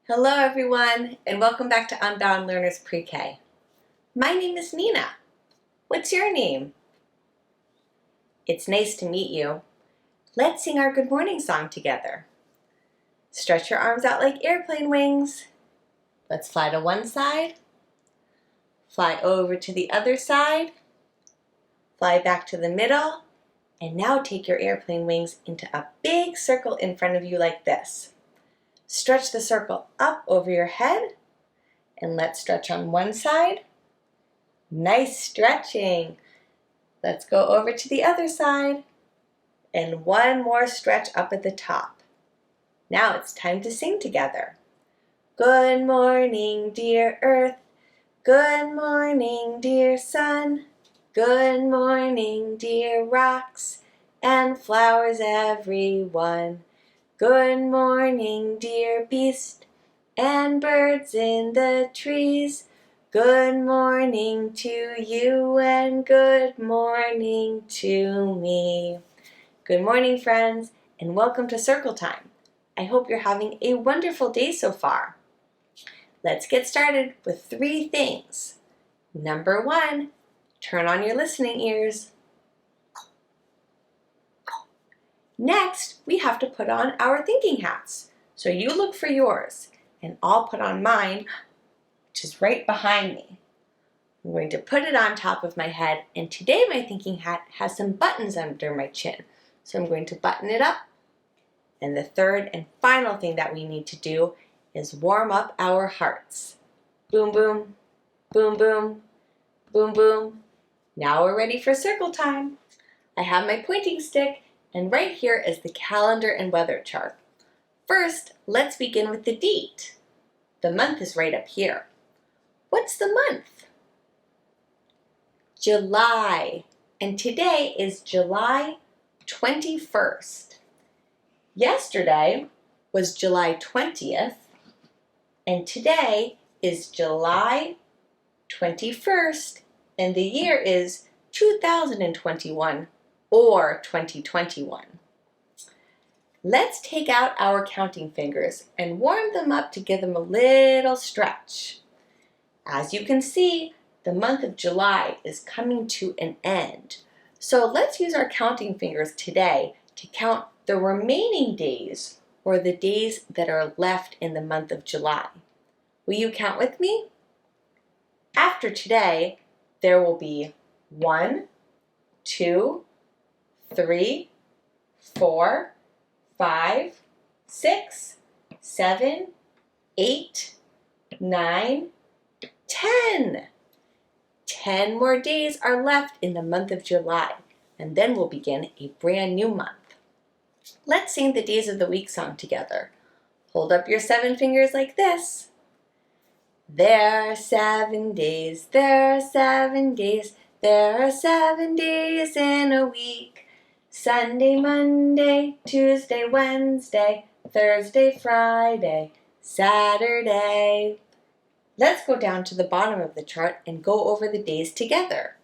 Hello everyone, and welcome back to Unbound Learners Pre-K. My name is Nina. What's your name? It's nice to meet you. Let's sing our good morning song together. Stretch your arms out like airplane wings. Let's fly to one side, fly over to the other side, fly back to the middle, and now take your airplane wings into a big circle in front of you like this. Stretch the circle up over your head, and let's stretch on one side. Nice stretching. Let's go over to the other side, and one more stretch up at the top. Now it's time to sing together. Good morning, dear earth. Good morning, dear sun. Good morning, dear rocks and flowers everyone. Good morning, dear beast and birds in the trees. Good morning to you and good morning to me. Good morning, friends, and welcome to Circle Time. I hope you're having a wonderful day so far. Let's get started with 3 things. Number 1, turn on your listening ears. Next, we have to put on our thinking hats. So you look for yours, and I'll put on mine, which is right behind me. I'm going to put it on top of my head, and today my thinking hat has some buttons under my chin. So I'm going to button it up. And the third and final thing that we need to do is warm up our hearts. Boom, boom, boom, boom, boom, boom. Now we're ready for circle time. I have my pointing stick, and right here is the calendar and weather chart. First, let's begin with the date. The month is right up here. What's the month? July. And today is July 21st. Yesterday was July 20th, and today is July 21st, and the year is 2021 or 2021. Let's take out our counting fingers and warm them up to give them a little stretch. As you can see, the month of July is coming to an end. So let's use our counting fingers today to count the remaining days, or the days that are left in the month of July. Will you count with me? After today, there will be 1, 2, 3, 4, 5, 6, 7, 8, 9, 10. 10 more days are left in the month of July, and then we'll begin a brand new month. Let's sing the Days of the Week song together. Hold up your 7 fingers like this. There are 7 days, there are 7 days, there are 7 days in a week. Sunday, Monday, Tuesday, Wednesday, Thursday, Friday, Saturday. Let's go down to the bottom of the chart and go over the days together.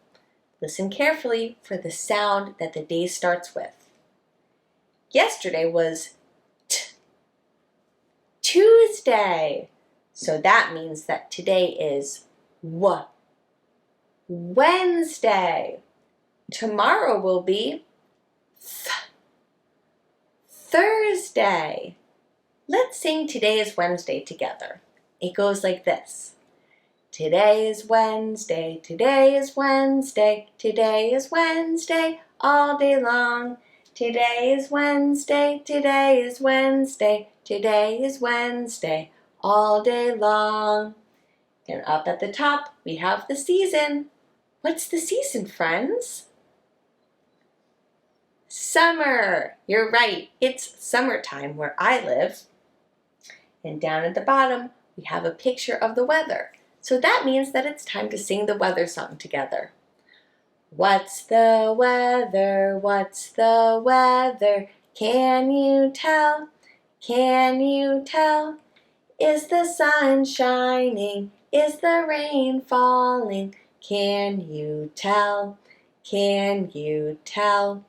Listen carefully for the sound that the day starts with. Yesterday was Tuesday. So that means that today is Wednesday. Tomorrow will be Thursday. Let's sing Today is Wednesday together. It goes like this. Today is Wednesday, today is Wednesday, today is Wednesday all day long. Today is Wednesday, today is Wednesday, today is Wednesday all day long. And up at the top, we have the season. What's the season, friends? Summer. You're right, it's summertime where I live. And down at the bottom, we have a picture of the weather. So that means that it's time to sing the weather song together. What's the weather? What's the weather? Can you tell? Can you tell? Is the sun shining? Is the rain falling? Can you tell? Can you tell?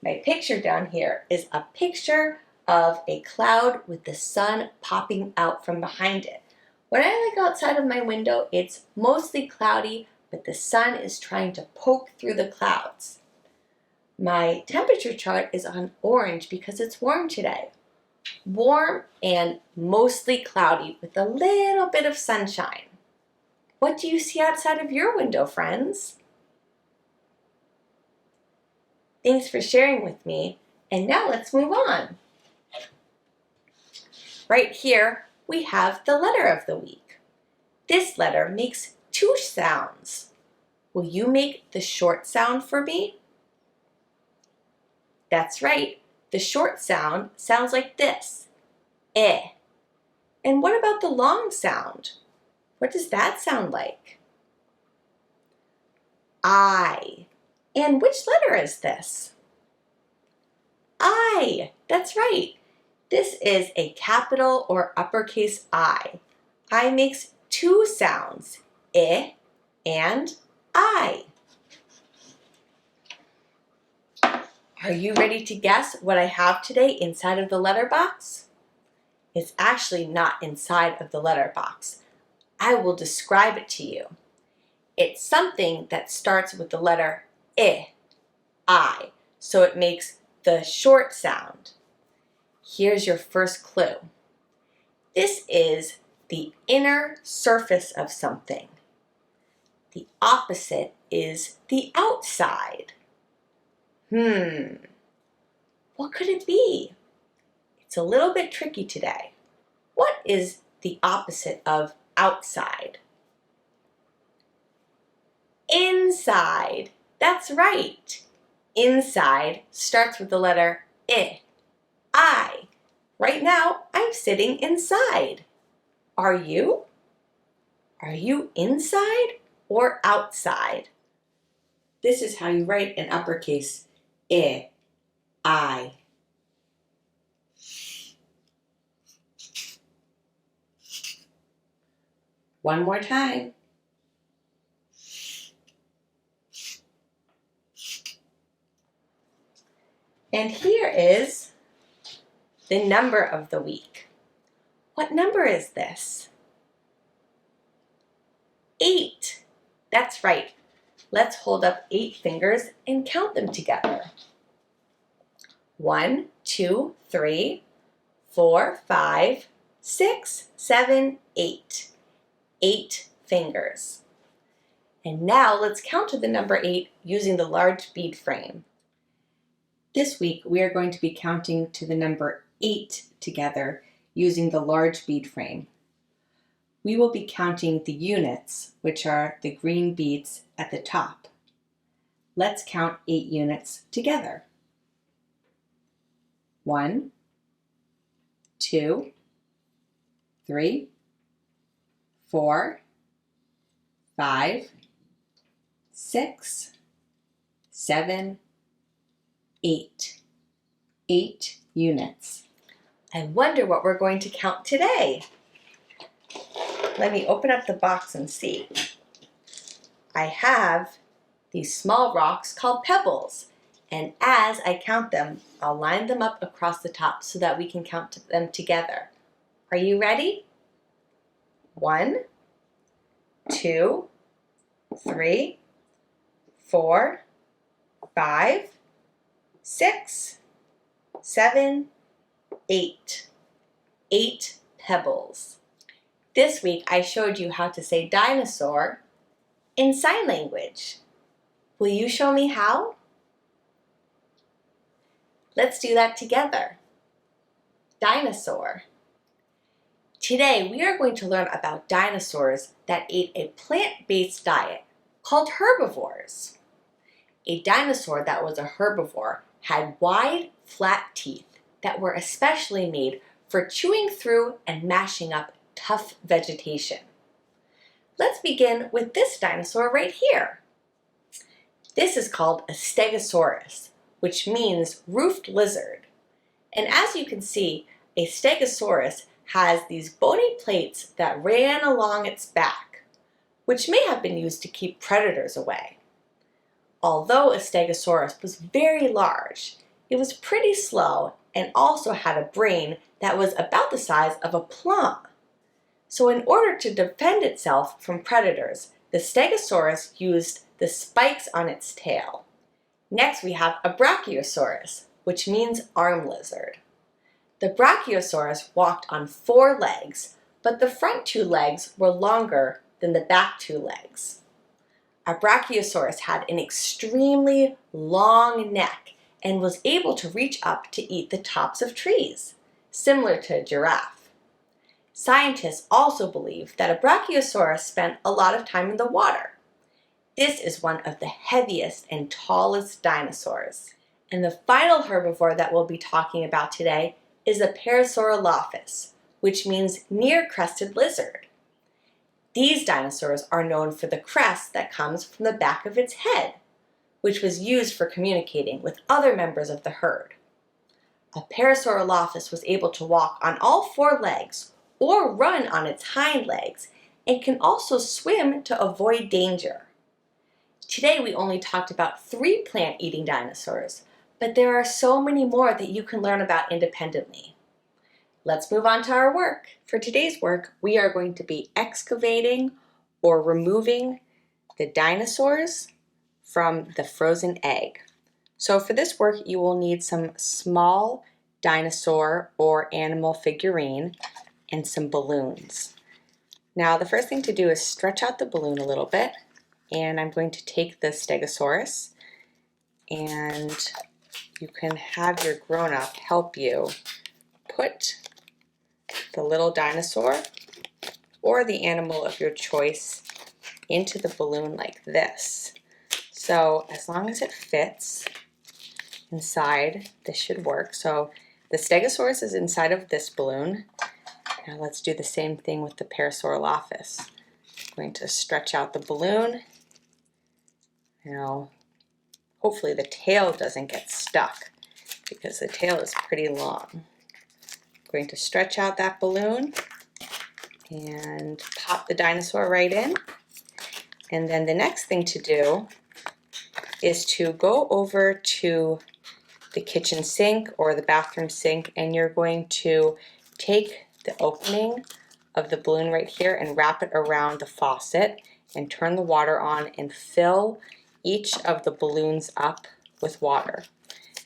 My picture down here is a picture of a cloud with the sun popping out from behind it. When I look outside of my window, it's mostly cloudy, but the sun is trying to poke through the clouds. My temperature chart is on orange because it's warm today. Warm and mostly cloudy with a little bit of sunshine. What do you see outside of your window, friends? Thanks for sharing with me, and now let's move on. Right here, we have the letter of the week. This letter makes two sounds. Will you make the short sound for me? That's right. The short sound sounds like this, eh. And what about the long sound? What does that sound like? I. And which letter is this? I. That's right. This is a capital or uppercase I. I makes two sounds, eh and I. Are you ready to guess what I have today inside of the letter box? It's actually not inside of the letter box. I will describe it to you. It's something that starts with the letter I, so it makes the short sound. Here's your first clue. This is the inner surface of something. The opposite is the outside. What could it be? It's a little bit tricky today. What is the opposite of outside? Inside. That's right. Inside starts with the letter I. Right now, I'm sitting inside. Are you? Are you inside or outside? This is how you write in uppercase I. One more time. And here is the number of the week. What number is this? 8. That's right. Let's hold up 8 fingers and count them together. 1, 2, 3, 4, 5, 6, 7, 8. 8 fingers. And now let's count to the number 8 using the large bead frame. This week we are going to be counting to the number 8 together using the large bead frame. We will be counting the units, which are the green beads at the top. Let's count 8 units together. 1, 2, 3, 4, 5, 6, 7, 8. 8 units. I wonder what we're going to count today. Let me open up the box and see. I have these small rocks called pebbles, and as I count them, I'll line them up across the top so that we can count them together. Are you ready? 1, 2, 3, 4, 5, 6, 7, 8. 8 pebbles. This week I showed you how to say dinosaur in sign language. Will you show me how? Let's do that together. Dinosaur. Today we are going to learn about dinosaurs that ate a plant-based diet called herbivores. A dinosaur that was a herbivore had wide, flat teeth that were especially made for chewing through and mashing up tough vegetation. Let's begin with this dinosaur right here. This is called a stegosaurus, which means roofed lizard. And as you can see, a stegosaurus has these bony plates that ran along its back, which may have been used to keep predators away. Although a stegosaurus was very large, it was pretty slow and also had a brain that was about the size of a plum. So in order to defend itself from predators, the Stegosaurus used the spikes on its tail. Next we have a Brachiosaurus, which means arm lizard. The Brachiosaurus walked on 4 legs, but the front 2 legs were longer than the back 2 legs. A Brachiosaurus had an extremely long neck and was able to reach up to eat the tops of trees, similar to a giraffe. Scientists also believe that a Brachiosaurus spent a lot of time in the water. This is one of the heaviest and tallest dinosaurs. And the final herbivore that we'll be talking about today is a Parasaurolophus, which means near-crested lizard. These dinosaurs are known for the crest that comes from the back of its head, which was used for communicating with other members of the herd. A Parasaurolophus was able to walk on all 4 legs or run on its hind legs and can also swim to avoid danger. Today we only talked about 3 plant-eating dinosaurs, but there are so many more that you can learn about independently. Let's move on to our work. For today's work, we are going to be excavating or removing the dinosaurs from the frozen egg. So for this work, you will need some small dinosaur or animal figurine and some balloons. Now the first thing to do is stretch out the balloon a little bit, and I'm going to take the Stegosaurus, and you can have your grown-up help you put the little dinosaur or the animal of your choice into the balloon like this. So as long as it fits inside, this should work. So the Stegosaurus is inside of this balloon. Now let's do the same thing with the Parasaurolophus. I'm going to stretch out the balloon. Now, hopefully the tail doesn't get stuck because the tail is pretty long. I'm going to stretch out that balloon and pop the dinosaur right in. And then the next thing to do is to go over to the kitchen sink or the bathroom sink, and you're going to take the opening of the balloon right here and wrap it around the faucet and turn the water on and fill each of the balloons up with water.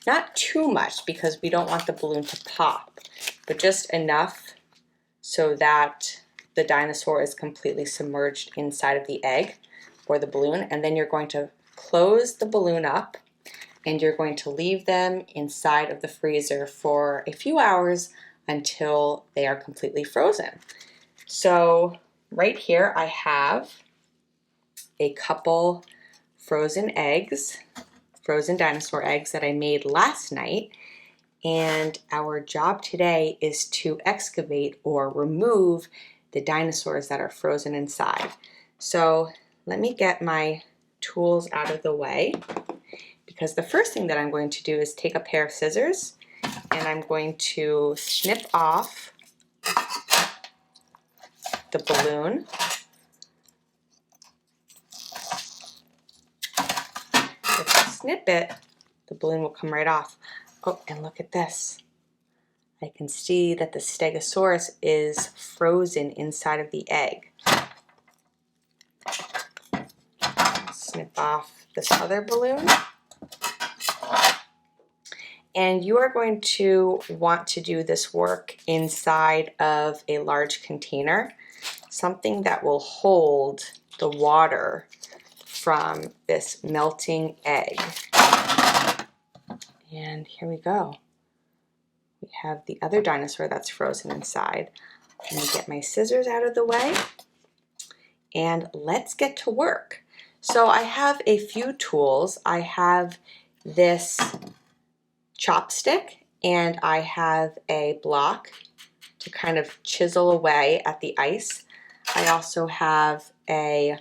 Not too much because we don't want the balloon to pop, but just enough so that the dinosaur is completely submerged inside of the egg or the balloon. And then you're going to close the balloon up and you're going to leave them inside of the freezer for a few hours until they are completely frozen. So right here I have a couple frozen eggs, frozen dinosaur eggs that I made last night, and our job today is to excavate or remove the dinosaurs that are frozen inside. So let me get my tools out of the way, because the first thing that I'm going to do is take a pair of scissors and I'm going to snip off the balloon. If I snip it, the balloon will come right off. Oh, and look at this. I can see that the Stegosaurus is frozen inside of the egg. Snip off this other balloon. And you are going to want to do this work inside of a large container, something that will hold the water from this melting egg. And here we go. We have the other dinosaur that's frozen inside. I'm going to get my scissors out of the way and let's get to work. So I have a few tools. I have this chopstick and I have a block to kind of chisel away at the ice. I also have a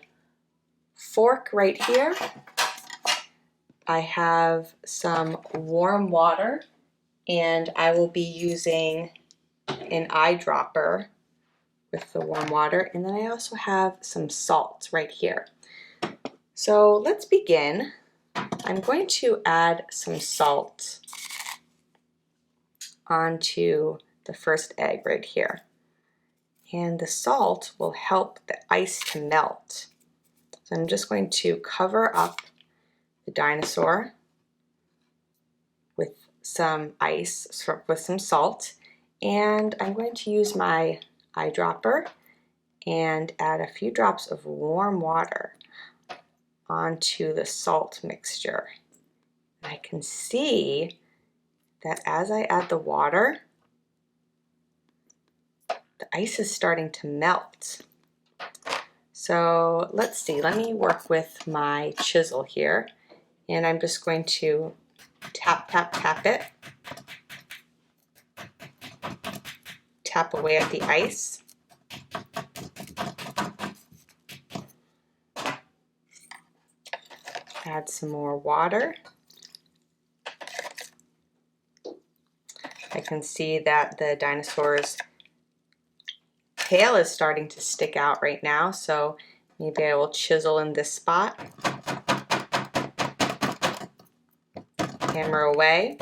fork right here. I have some warm water and I will be using an eyedropper with the warm water, and then I also have some salt right here. So let's begin. I'm going to add some salt onto the first egg right here. And the salt will help the ice to melt. So I'm just going to cover up the dinosaur with some ice, with some salt, and I'm going to use my eyedropper and add a few drops of warm water onto the salt mixture. I can see that as I add the water, the ice is starting to melt. So let's see, let me work with my chisel here, and I'm just going to tap, tap, tap it. Tap away at the ice. Add some more water. I can see that the dinosaur's tail is starting to stick out right now, so maybe I will chisel in this spot. Hammer away.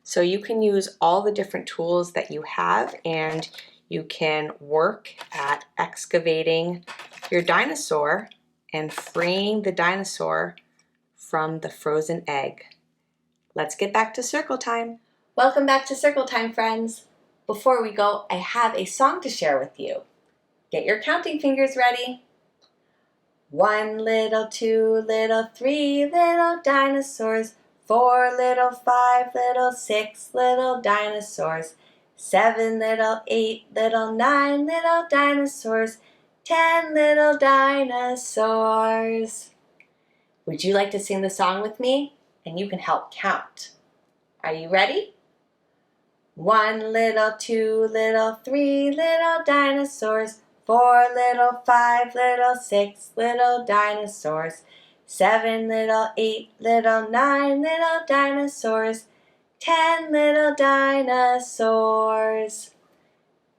So you can use all the different tools that you have, and you can work at excavating your dinosaur and freeing the dinosaur from the frozen egg. Let's get back to circle time. Welcome back to circle time, friends. Before we go, I have a song to share with you. Get your counting fingers ready. 1 little, 2 little, 3 little dinosaurs, 4 little, 5 little, 6 little dinosaurs, 7 little, 8 little, 9 little dinosaurs, 10 little dinosaurs. Would you like to sing the song with me? And you can help count. Are you ready? 1 little, 2 little, 3 little dinosaurs, 4 little, 5 little, 6 little dinosaurs, 7 little, 8 little, 9 little dinosaurs, 10 little dinosaurs.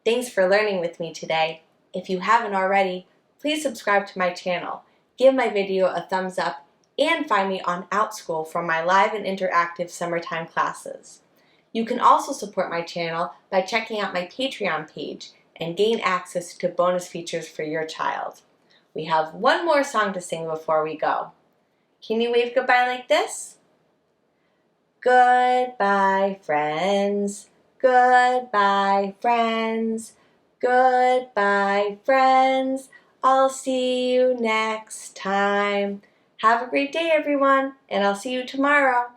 Thanks for learning with me today. If you haven't already, please subscribe to my channel, give my video a thumbs up, and find me on OutSchool for my live and interactive summertime classes. You can also support my channel by checking out my Patreon page and gain access to bonus features for your child. We have one more song to sing before we go. Can you wave goodbye like this? Goodbye, friends. Goodbye, friends. Goodbye, friends. I'll see you next time. Have a great day, everyone, and I'll see you tomorrow.